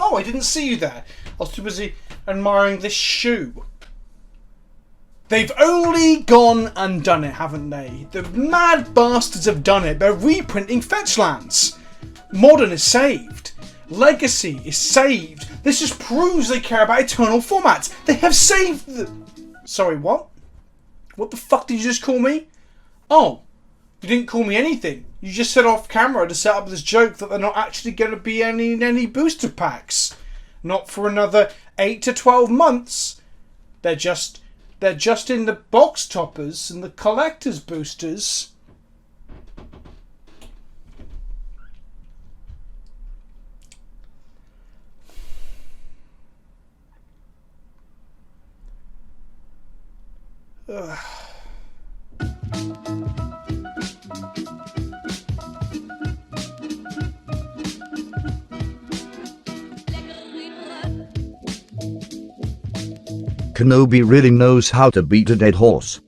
Oh, I didn't see you there. I was too busy admiring this shoe. They've only gone and done it, haven't they? The mad bastards have done it. They're reprinting Fetchlands. Modern is saved. Legacy is saved. This just proves they care about eternal formats. They have saved the... Sorry, what? What the fuck did you just call me? Oh, you didn't call me anything. You just said off camera to set up this joke that they're not actually going to be any booster packs. Not for another 8 to 12 months. They're just in the box toppers and the collector's boosters. Ugh. Kenobi really knows how to beat a dead horse.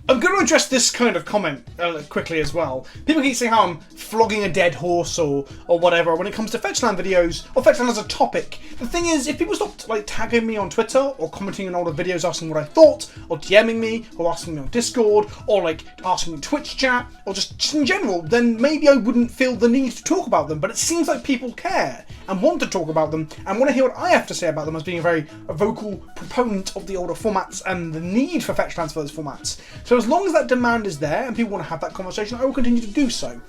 I'm going to address this kind of comment quickly as well. People keep saying how I'm flogging a dead horse or whatever when it comes to Fetchland videos or Fetchland as a topic. The thing is, if people stopped tagging me on Twitter or commenting on older videos asking what I thought, or DMing me, or asking me on Discord, or asking me in Twitch chat, or just in general, then maybe I wouldn't feel the need to talk about them. But it seems like people care and want to talk about them and want to hear what I have to say about them as being a vocal proponent of the older formats and the need for Fetchlands for those formats. So as long as that demand is there and people want to have that conversation, I will continue to do so.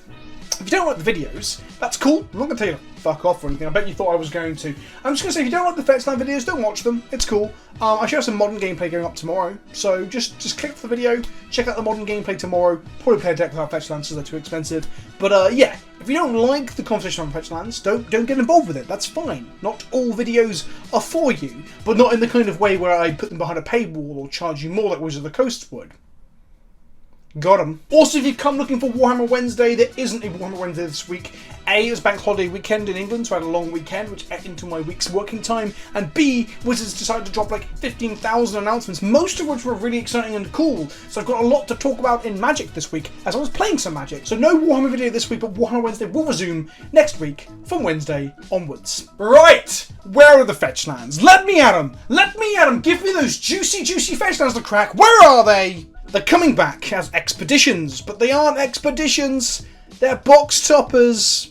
If you don't like the videos, that's cool. I'm not going to tell you to fuck off or anything. I bet you thought I was going to. I'm just going to say, if you don't like the Fetchland videos, don't watch them. It's cool. I should have some modern gameplay going up tomorrow. So just click for the video, check out the modern gameplay tomorrow. Probably play a deck without Fetchlands because they're too expensive. But yeah, if you don't like the conversation on Fetchlands, don't get involved with it. That's fine. Not all videos are for you, but not in the kind of way where I put them behind a paywall or charge you more like Wizards of the Coast would. Got 'em. Also, if you've come looking for Warhammer Wednesday, there isn't a Warhammer Wednesday this week. A, it was bank holiday weekend in England, so I had a long weekend, which ate into my week's working time. And B, Wizards decided to drop 15,000 announcements, most of which were really exciting and cool. So I've got a lot to talk about in Magic this week, as I was playing some Magic. So no Warhammer video this week, but Warhammer Wednesday will resume next week from Wednesday onwards. Right, where are the Fetchlands? Let me at them! Let me at them! Give me those juicy Fetchlands to crack! Where are they? They're coming back as expeditions, but they aren't expeditions. They're box toppers.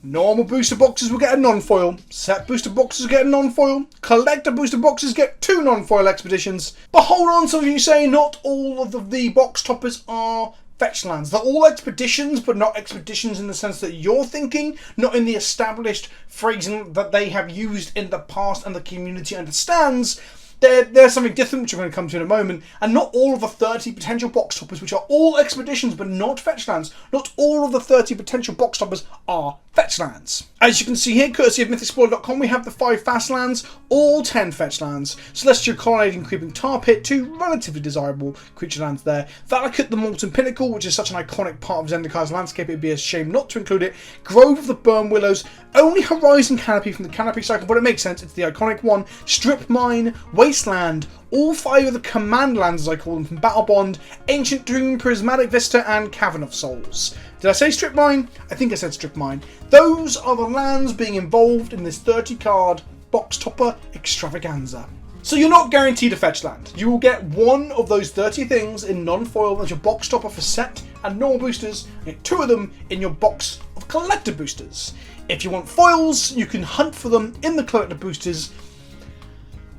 Normal booster boxes will get a non-foil. Set booster boxes get a non-foil. Collector booster boxes get 2 non-foil expeditions. But hold on, some of you say not all of the box toppers are Fetchlands. They're all expeditions, but not expeditions in the sense that you're thinking, not in the established phrasing that they have used in the past and the community understands. There's something different which I'm going to come to in a moment, and not all of the 30 potential box toppers, which are all expeditions but not Fetchlands, not all of the 30 potential box toppers are Fetchlands. As you can see here, courtesy of mythicspoiler.com, we have the 5 Fastlands, all 10 Fetchlands, Celestial Colonnading Creeping Tar Pit, 2 relatively desirable creature lands there, Valakut the Molten Pinnacle, which is such an iconic part of Zendikar's landscape it'd be a shame not to include it, Grove of the Burn Willows, only Horizon Canopy from the Canopy cycle, but it makes sense, it's the iconic one, Strip Mine, Wasteland, all 5 of the command lands as I call them from Battle Bond, Ancient Doom, Prismatic Vista and Cavern of Souls. Did I say Strip Mine? I think I said Strip Mine. Those are the lands being involved in this 30 card box topper extravaganza. So you're not guaranteed a fetch land. You will get one of those 30 things in non-foil as your box topper for set and normal boosters, and get 2 of them in your box of collector boosters. If you want foils, you can hunt for them in the collector boosters,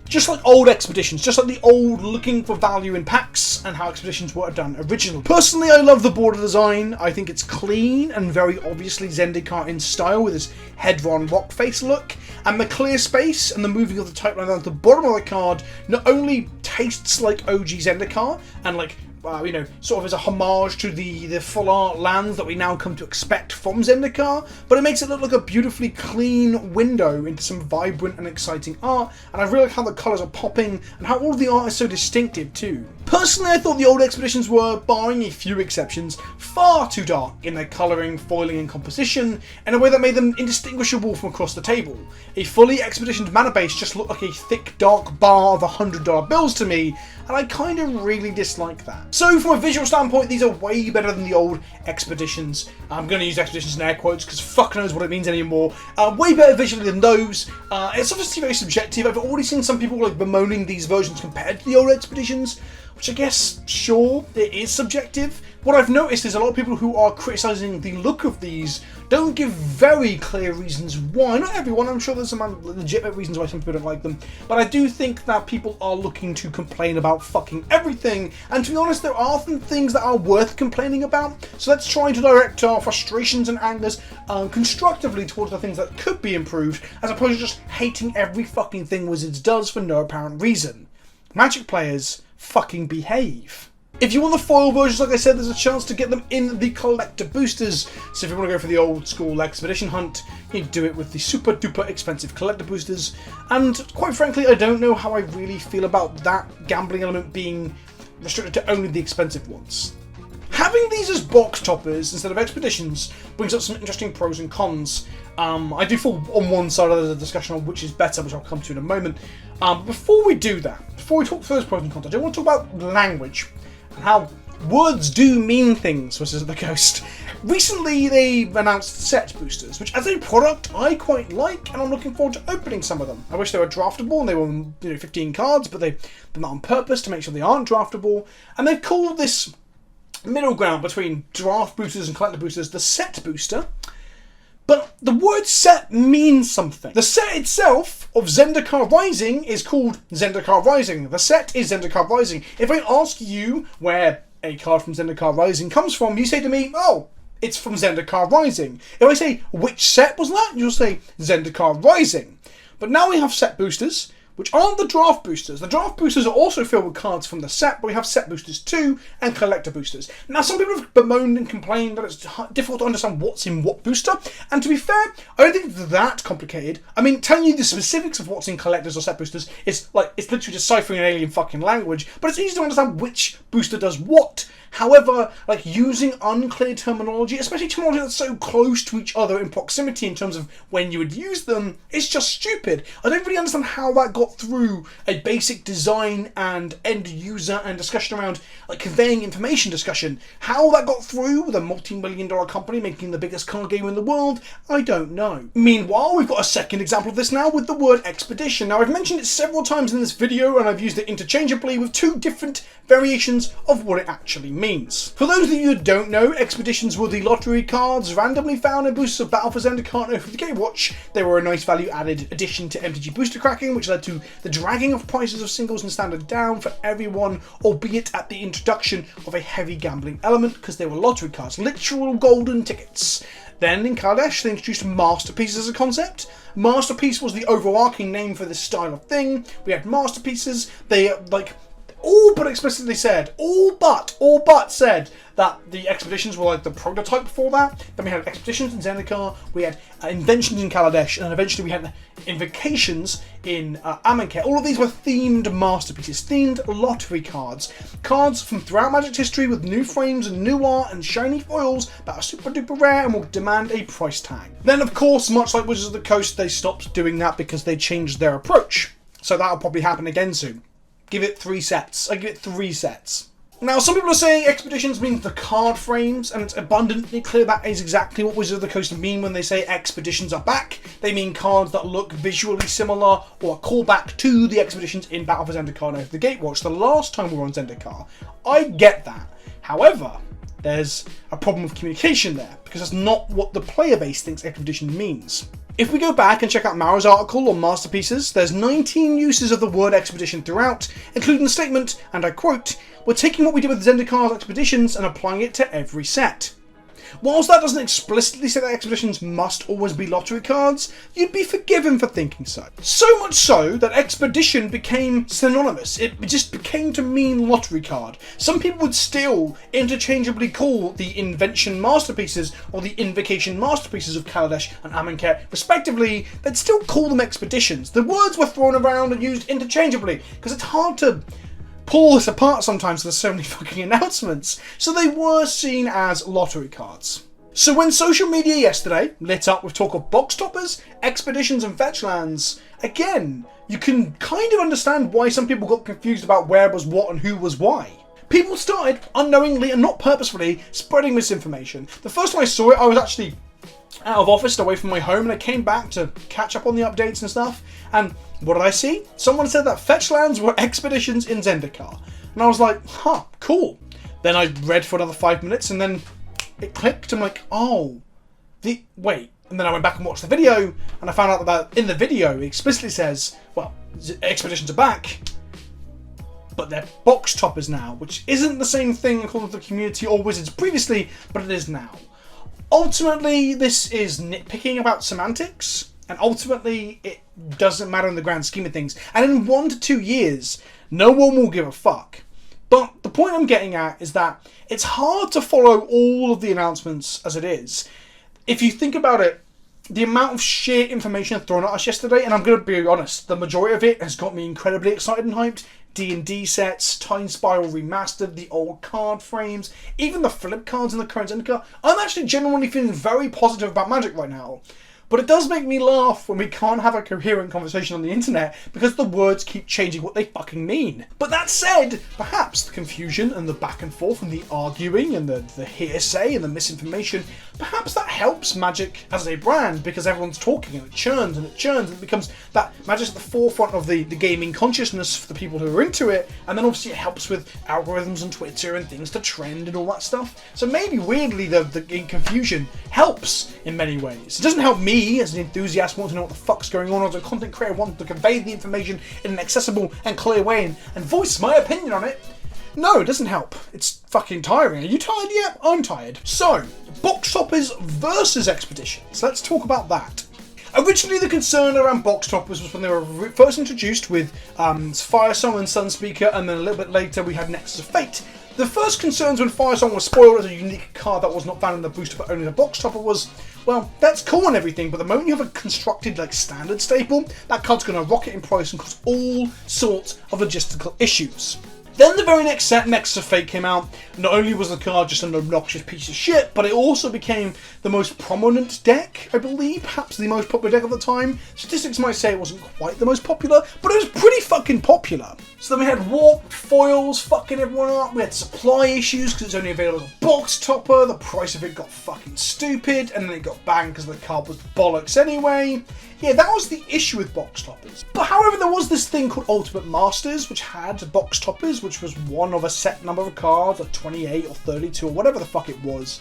just like old expeditions, just like the old looking for value in packs and how expeditions were done originally. Personally, I love the border design. I think it's clean and very obviously Zendikar in style with this Hedron rock face look. And the clear space and the moving of the type line down to the bottom of the card not only tastes like OG Zendikar and sort of as a homage to the full art lands that we now come to expect from Zendikar, but it makes it look like a beautifully clean window into some vibrant and exciting art, and I really like how the colours are popping and how all of the art is so distinctive too. Personally, I thought the old expeditions were, barring a few exceptions, far too dark in their colouring, foiling and composition in a way that made them indistinguishable from across the table. A fully expeditioned mana base just looked like a thick dark bar of $100 bills to me, and I kind of really dislike that. So from a visual standpoint, these are way better than the old expeditions. I'm going to use expeditions in air quotes because fuck knows what it means anymore. Way better visually than those. It's obviously very subjective. I've already seen some people like bemoaning these versions compared to the old expeditions, which I guess, sure, it is subjective. What I've noticed is a lot of people who are criticising the look of these don't give very clear reasons why. Not everyone, I'm sure there's some legitimate reasons why some people don't like them, but I do think that people are looking to complain about fucking everything, and to be honest, there are some things that are worth complaining about, so let's try to direct our frustrations and angers constructively towards the things that could be improved, as opposed to just hating every fucking thing Wizards does for no apparent reason. Magic players, fucking behave. If you want the foil versions, like I said, there's a chance to get them in the collector boosters. So if you want to go for the old school expedition hunt, you do it with the super duper expensive collector boosters. And quite frankly, I don't know how I really feel about that gambling element being restricted to only the expensive ones. Having these as box toppers instead of expeditions brings up some interesting pros and cons. I do fall on one side of the discussion on which is better, which I'll come to in a moment. But before we do that, before we talk through those pros and cons, I do want to talk about language and how words do mean things versus the Coast. Recently, they announced set boosters, which as a product I quite like, and I'm looking forward to opening some of them. I wish they were draftable and they were 15 cards, but they're not on purpose to make sure they aren't draftable. And they've called this middle ground between draft boosters and collector boosters the set booster. But the word set means something. The set itself of Zendikar Rising is called Zendikar Rising. The set is Zendikar Rising. If I ask you where a card from Zendikar Rising comes from, you say to me, oh, it's from Zendikar Rising. If I say, which set was that? You'll say Zendikar Rising. But now we have set boosters, which aren't the draft boosters. The draft boosters are also filled with cards from the set, but we have set boosters too, and collector boosters. Now, some people have bemoaned and complained that it's difficult to understand what's in what booster, and to be fair, I don't think it's that complicated. I mean, telling you the specifics of what's in collectors or set boosters is like, it's literally deciphering an alien fucking language, but it's easy to understand which booster does what. However, like using unclear terminology, especially terminology that's so close to each other in proximity in terms of when you would use them, is just stupid. I don't really understand how that got through a basic design and end user and discussion around like conveying information discussion. How that got through with a multi-million-dollar company making the biggest card game in the world, I don't know. Meanwhile, we've got a second example of this now with the word expedition. Now, I've mentioned it several times in this video and I've used it interchangeably with two different variations of what it actually means. For those of you who don't know, expeditions were the lottery cards randomly found in boosters of Battle for Zendikar for the Game Watch. They were a nice value added addition to MTG booster cracking, which led to the dragging of prices of singles and standard down for everyone, albeit at the introduction of a heavy gambling element because they were lottery cards, literal golden tickets. Then in Kaladesh, they introduced Masterpiece as a concept. Masterpiece was the overarching name for this style of thing. We had Masterpieces. They all but explicitly said, all but said that the expeditions were like the prototype for that. Then we had expeditions in Zendikar, we had inventions in Kaladesh, and then eventually we had invocations in Amonkhet. All of these were themed masterpieces, themed lottery cards. Cards from throughout Magic's history with new frames and new art and shiny foils that are super duper rare and will demand a price tag. Then of course, much like Wizards of the Coast, they stopped doing that because they changed their approach. So that'll probably happen again soon. Give it 3 sets. I give it 3 sets. Now, some people are saying expeditions means the card frames, and it's abundantly clear that is exactly what Wizards of the Coast mean when they say expeditions are back. They mean cards that look visually similar or a callback to the expeditions in Battle for Zendikar and the Gatewatch the last time we were on Zendikar. I get that. However, there's a problem with communication there, because that's not what the player base thinks expedition means. If we go back and check out Mara's article on Masterpieces, there's 19 uses of the word expedition throughout, including the statement, and I quote, "We're taking what we did with Zendikar's expeditions and applying it to every set." Whilst that doesn't explicitly say that expeditions must always be lottery cards, you'd be forgiven for thinking so. So much so that expedition became synonymous. It just became to mean lottery card. Some people would still interchangeably call the invention masterpieces or the invocation masterpieces of Kaladesh and Amonkhet, respectively. They'd still call them expeditions. The words were thrown around and used interchangeably because it's hard to pull this apart sometimes. There's so many fucking announcements. So they were seen as lottery cards. So when social media yesterday lit up with talk of box toppers, expeditions and Fetchlands, again, you can kind of understand why some people got confused about where was what and who was why. People started, unknowingly and not purposefully, spreading misinformation. The first time I saw it, I was actually out of office, away from my home, and I came back to catch up on the updates and stuff, and what did I see? Someone said that Fetchlands were expeditions in Zendikar. And I was like, huh, cool. Then I read for another 5 minutes, and then it clicked. I'm like, oh, wait. And then I went back and watched the video, and I found out that in the video, it explicitly says, well, expeditions are back, but they're box toppers now, which isn't the same thing according to the community or Wizards previously, but it is now. Ultimately, this is nitpicking about semantics, and ultimately, it doesn't matter in the grand scheme of things. And in 1 to 2 years, no one will give a fuck. But the point I'm getting at is that it's hard to follow all of the announcements as it is. If you think about it, the amount of shit information thrown at us yesterday, and I'm going to be honest, the majority of it has got me incredibly excited and hyped. D&D sets, Time Spiral Remastered, the old card frames, even the flip cards in the current Zendikar. I'm actually genuinely feeling very positive about Magic right now. But it does make me laugh when we can't have a coherent conversation on the internet because the words keep changing what they fucking mean. But that said, perhaps the confusion and the back and forth and the arguing and the hearsay and the misinformation, perhaps that helps Magic as a brand because everyone's talking and it churns and it churns and it becomes that Magic's at the forefront of the gaming consciousness for the people who are into it, and then obviously it helps with algorithms and Twitter and things to trend and all that stuff. So maybe weirdly the confusion helps in many ways. It doesn't help me as an enthusiast want to know what the fuck's going on, or as a content creator want to convey the information in an accessible and clear way and voice my opinion on it. No, it doesn't help. It's fucking tiring. Are you tired yet? I'm tired. So, box toppers versus expeditions. Let's talk about that. Originally, the concern around box toppers was when they were first introduced with Firesong and Sunspeaker, and then a little bit later we had Nexus of Fate. The first concerns when Firesong was spoiled as a unique card that was not found in the booster but only the box topper was, well, that's cool and everything, but the moment you have a constructed standard staple, that card's going to rocket in price and cause all sorts of logistical issues. Then the very next set, Nexus of Fate, came out. Not only was the card just an obnoxious piece of shit, but it also became the most prominent deck, I believe, perhaps the most popular deck of the time. Statistics might say it wasn't quite the most popular, but it was pretty fucking popular. So then we had warped foils fucking everyone up, we had supply issues because it's only available as a box topper, the price of it got fucking stupid, and then it got banned because the card was bollocks anyway. Yeah, that was the issue with box toppers. But however, there was this thing called Ultimate Masters, which had box toppers, which was one of a set number of cards, like 28 or 32 or whatever the fuck it was.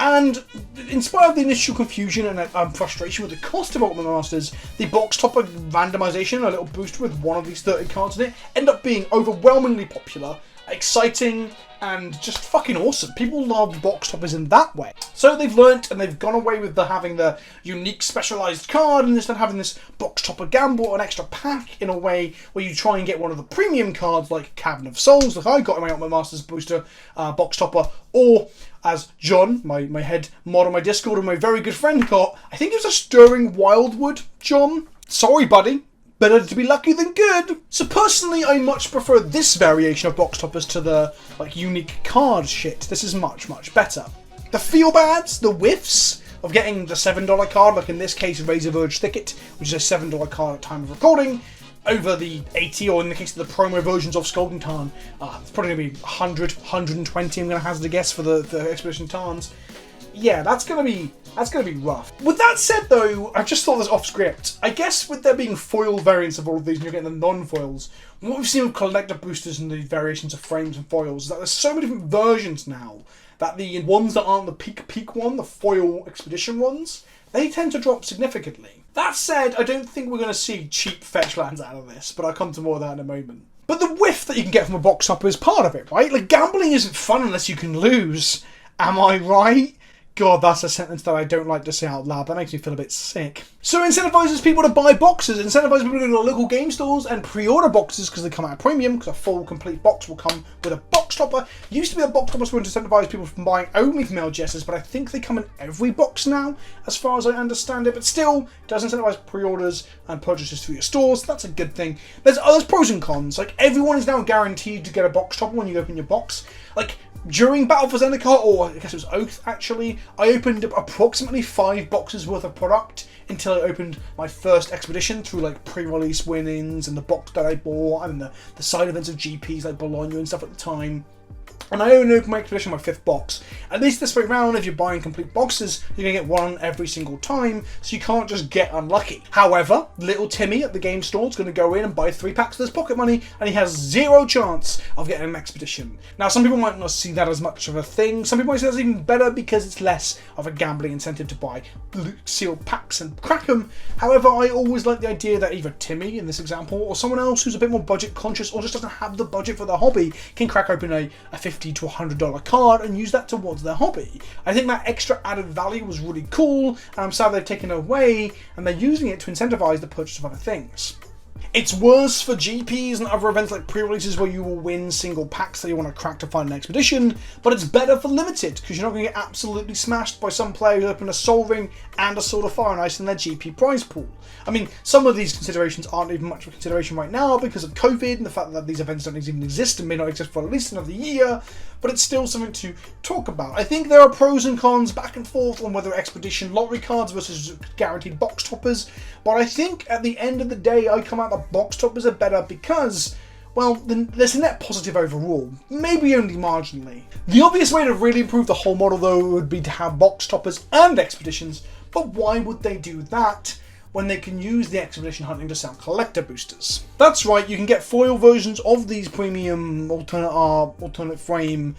And in spite of the initial confusion and frustration with the cost of Ultimate Masters, the box topper randomization, a little booster with one of these 30 cards in it, ended up being overwhelmingly popular, exciting, and just fucking awesome. People love box toppers in that way. So they've learnt and they've gone away with having the unique specialised card and instead having this box topper gamble, an extra pack in a way where you try and get one of the premium cards like Cavern of Souls, like I got in my Ultimate Masters booster box topper, or as John, my head mod on my Discord and my very good friend got, I think it was a Stirring Wildwood, John. Sorry, buddy. Better to be lucky than good. So personally, I much prefer this variation of box toppers to the unique card shit. This is much, much better. The feel bads, the whiffs of getting the $7 card, like in this case Razor Verge Thicket, which is a $7 card at time of recording, over the 80, or in the case of the promo versions of Scalding Tarn, it's probably going to be 100, 120, I'm going to hazard a guess for the Expedition Tarns. Yeah, that's gonna be rough. With that said though, I just thought this off script. I guess with there being foil variants of all of these and you're getting the non-foils, what we've seen with collector boosters and the variations of frames and foils is that there's so many different versions now that the ones that aren't the peak one, the foil expedition ones, they tend to drop significantly. That said, I don't think we're gonna see cheap Fetchlands out of this, but I'll come to more of that in a moment. But the whiff that you can get from a box topper is part of it, right? Gambling isn't fun unless you can lose. Am I right? God, that's a sentence that I don't like to say out loud. That makes me feel a bit sick. So it incentivizes people to buy boxes, incentivizes people to go to local game stores and pre-order boxes because they come out at premium, because a full complete box will come with a box topper. Used to be a box topper were to incentivize people from buying only from LGSs, but I think they come in every box now, as far as I understand it. But still, it does incentivize pre-orders and purchases through your stores. That's a good thing. There's pros and cons. Like, everyone is now guaranteed to get a box topper when you open your box. Like, during Battle for Zendikar, or I guess it was Oath actually, I opened approximately 5 boxes worth of product until I opened my first expedition through like pre-release winnings and the box that I bought and the side events of GPs like Bologna and stuff at the time. And I only opened my expedition my 5th box. At least this way round, if you're buying complete boxes, you're going to get one every single time, so you can't just get unlucky. However, little Timmy at the game store is going to go in and buy 3 packs with his pocket money, and he has 0 chance of getting an expedition. Now, some people might not see that as much of a thing. Some people might say that's even better because it's less of a gambling incentive to buy sealed packs and crack them. However, I always like the idea that either Timmy, in this example, or someone else who's a bit more budget conscious or just doesn't have the budget for their hobby can crack open a $50 to $100 card and use that towards their hobby. I think that extra added value was really cool, and I'm sad they've taken it away and they're using it to incentivize the purchase of other things. It's worse for GPs and other events like pre-releases where you will win single packs that you want to crack to find an expedition, but it's better for limited because you're not going to get absolutely smashed by some player who open a Soul Ring and a Sword of Fire and Ice in their GP prize pool. I mean, some of these considerations aren't even much of a consideration right now because of COVID and the fact that these events don't even exist and may not exist for at least another year, but it's still something to talk about. I think there are pros and cons back and forth on whether expedition lottery cards versus guaranteed box toppers, but I think at the end of the day I come out that box toppers are better because, well, there's a net positive overall, maybe only marginally. The obvious way to really improve the whole model though would be to have box toppers and expeditions, but why would they do that when they can use the expedition hunting to sell collector boosters? That's right, you can get foil versions of these premium alternate art, alternate frame,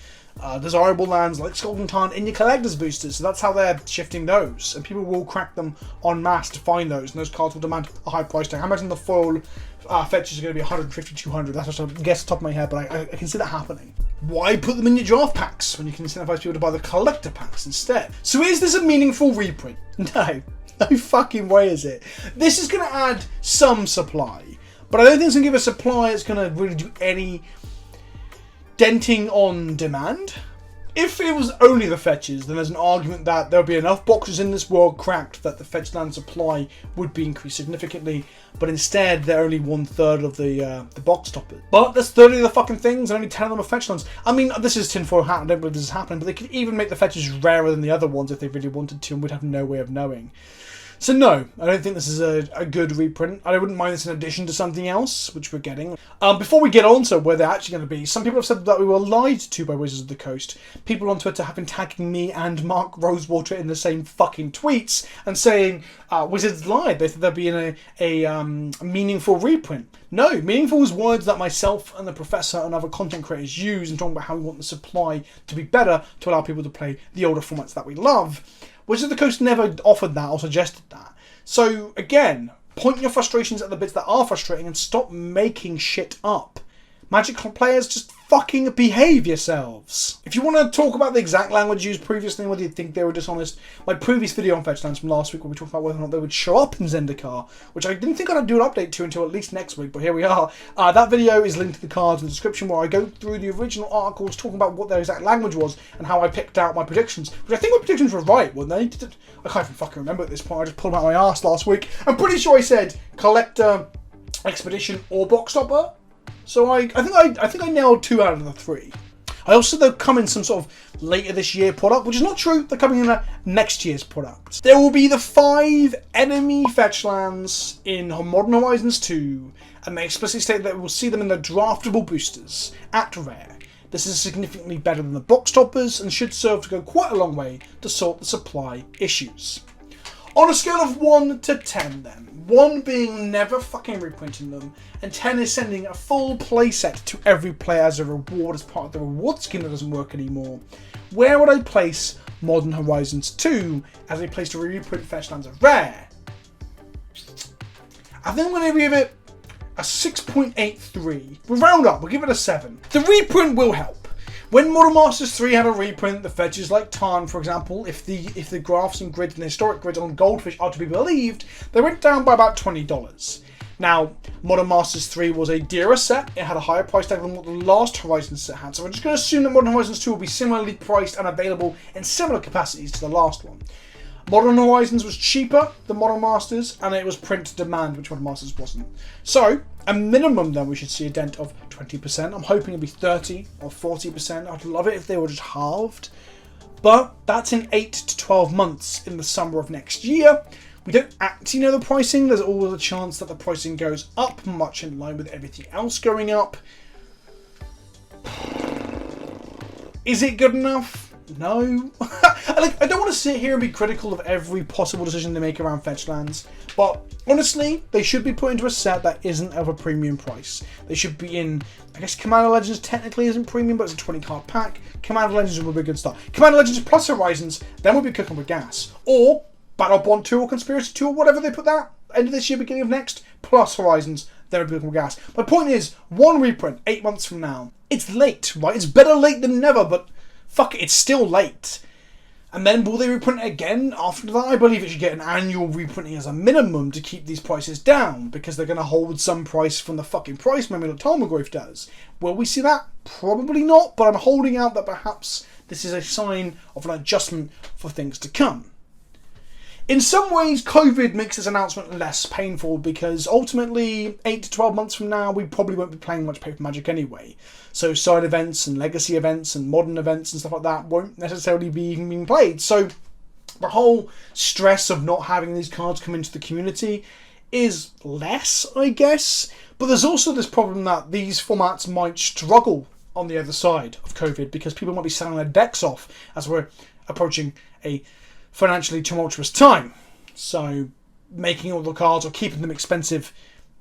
desirable lands like Skulking Tarn in your collector's boosters, so that's how they're shifting those, and people will crack them en masse to find those, and those cards will demand a high price tag. I imagine the foil fetches are going to be 150, 200, that's just a guess off the top of my head, but I can see that happening. Why put them in your draft packs when you can incentivize people to buy the collector packs instead? So is this a meaningful reprint? No. No fucking way is it. This is going to add some supply, but I don't think it's going to give a supply that's going to really do any denting on demand. If it was only the fetches, then there's an argument that there'll be enough boxes in this world cracked that the Fetchland supply would be increased significantly, but instead they're only 1/3 of the box toppers. But there's 30 of the fucking things and only 10 of them are Fetchlands. I mean, this is tinfoil hat, I don't believe this is happening, but they could even make the fetches rarer than the other ones if they really wanted to and would have no way of knowing. So no, I don't think this is a good reprint. I wouldn't mind this in addition to something else, which we're getting. Before we get on to where they're actually going to be, some people have said that we were lied to by Wizards of the Coast. People on Twitter have been tagging me and Mark Rosewater in the same fucking tweets and saying, Wizards lied. They thought there'd be a meaningful reprint. No, meaningful is words that myself and the Professor and other content creators use and talking about how we want the supply to be better to allow people to play the older formats that we love. Wizards of the Coast never offered that or suggested that. So, again, point your frustrations at the bits that are frustrating and stop making shit up. Magic players, just fucking behave yourselves. If you want to talk about the exact language used previously and whether you think they were dishonest, my previous video on Fetchlands from last week where we talked about whether or not they would show up in Zendikar, which I didn't think I'd do an update to until at least next week, but here we are. That video is linked to the cards in the description where I go through the original articles talking about what their exact language was and how I picked out my predictions, which I think my predictions were right, weren't they? I can't even fucking remember at this point, I just pulled them out my arse last week. I'm pretty sure I said collector, expedition, or box topper. So I think I nailed 2 out of the 3. I also said they'll come in some sort of later this year product, which is not true. They're coming in a next year's product. There will be the 5 enemy Fetchlands in Modern Horizons 2, and they explicitly state that we'll see them in the draftable boosters at rare. This is significantly better than the box toppers and should serve to go quite a long way to sort the supply issues. On a scale of 1 to 10 then, 1 being never fucking reprinting them, and 10 is sending a full playset to every player as a reward as part of the reward scheme that doesn't work anymore, where would I place Modern Horizons 2 as a place to reprint Fetchlands of Rare? I think I'm going to give it a 6.83. We'll round up, we'll give it a 7. The reprint will help. When Modern Masters 3 had a reprint, the fetches like Tarn, for example, if the graphs and grids and the historic grids on Goldfish are to be believed, they went down by about $20. Now, Modern Masters 3 was a dearer set, it had a higher price tag than what the last Horizons set had, so we're just going to assume that Modern Horizons 2 will be similarly priced and available in similar capacities to the last one. Modern Horizons was cheaper than Modern Masters, and it was print to demand, which Modern Masters wasn't. So, a minimum then we should see a dent of 20%. I'm hoping it'll be 30 or 40%. I'd love it if they were just halved. But that's in 8 to 12 months in the summer of next year. We don't actually know the pricing. There's always a chance that the pricing goes up, much in line with everything else going up. Is it good enough? No. I don't want to sit here and be critical of every possible decision they make around Fetchlands, but honestly, they should be put into a set that isn't of a premium price. They should be in, I guess Commander Legends technically isn't premium, but it's a 20 card pack. Commander Legends would be a good start. Commander Legends plus Horizons, then we'll be cooking with gas. Or Battle Bond 2 or Conspiracy 2 or whatever they put that, end of this year, beginning of next, plus Horizons, then we'll be cooking with gas. My point is, one reprint, 8 months from now. It's late, right? It's better late than never, but fuck it, it's still late. And then will they reprint it again after that? I believe it should get an annual reprinting as a minimum to keep these prices down, because they're going to hold some price from the fucking price memo that Tarmogoyf does. Will we see that? Probably not, but I'm holding out that perhaps this is a sign of an adjustment for things to come. In some ways, COVID makes this announcement less painful, because ultimately, 8 to 12 months from now, we probably won't be playing much Paper Magic anyway. So side events and legacy events and modern events and stuff like that won't necessarily be even being played. So the whole stress of not having these cards come into the community is less, I guess. But there's also this problem that these formats might struggle on the other side of COVID, because people might be selling their decks off as we're approaching a financially tumultuous time. So making all the cards or keeping them expensive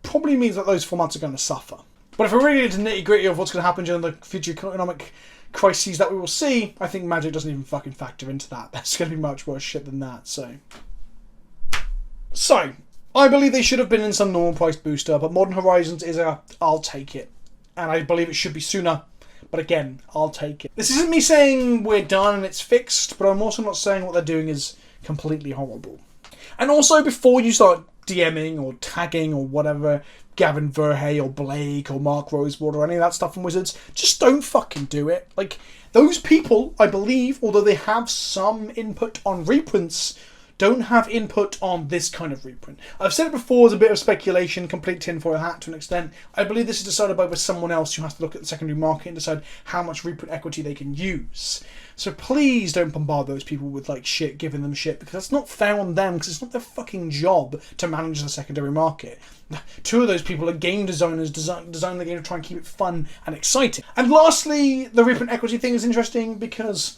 probably means that those formats are going to suffer. But if we're really into nitty gritty of what's going to happen during the future economic crises that we will see, I think Magic doesn't even fucking factor into that. There's going to be much worse shit than that. So I believe they should have been in some normal price booster, but Modern Horizons is I'll take it. And I believe it should be sooner. But again, I'll take it. This isn't me saying we're done and it's fixed, but I'm also not saying what they're doing is completely horrible. And also, before you start DMing or tagging or whatever, Gavin Verhey or Blake or Mark Rosewater or any of that stuff from Wizards, just don't fucking do it. Like, those people, I believe, although they have some input on reprints, don't have input on this kind of reprint. I've said it before as a bit of speculation, complete tinfoil hat to an extent. I believe this is decided by someone else who has to look at the secondary market and decide how much reprint equity they can use. So please don't bombard those people with like shit, giving them shit, because that's not fair on them, because it's not their fucking job to manage the secondary market. Two of those people are game designers, design the game to try and keep it fun and exciting. And lastly, the reprint equity thing is interesting because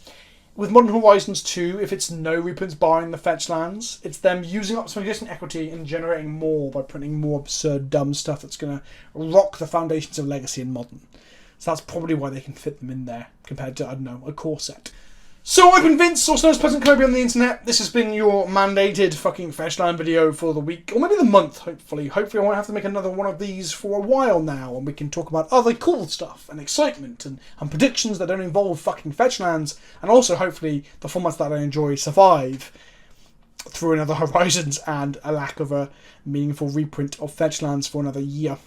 with Modern Horizons 2, if it's no reprints barring the Fetchlands, it's them using up some existing equity and generating more by printing more absurd, dumb stuff that's going to rock the foundations of Legacy and Modern. So that's probably why they can fit them in there compared to, I don't know, a core set. So I've been Vince, also known as PleasantKenobi on the internet. This has been your mandated fucking Fetchland video for the week, or maybe the month, hopefully. Hopefully I won't have to make another one of these for a while now, and we can talk about other cool stuff, and excitement, and predictions that don't involve fucking Fetchlands, and also hopefully the formats that I enjoy survive through another Horizons and a lack of a meaningful reprint of Fetchlands for another year.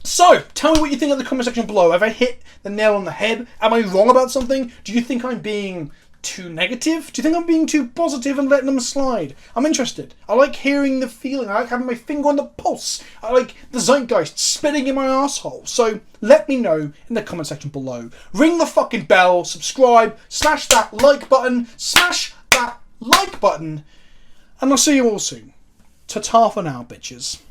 So, tell me what you think in the comment section below. Have I hit the nail on the head? Am I wrong about something? Do you think I'm being too negative? Do you think I'm being too positive and letting them slide? I'm interested. I like hearing the feeling. I like having my finger on the pulse. I like the zeitgeist spinning in my asshole. So, let me know in the comment section below. Ring the fucking bell, subscribe, smash that like button, and I'll see you all soon. Ta-ta for now, bitches.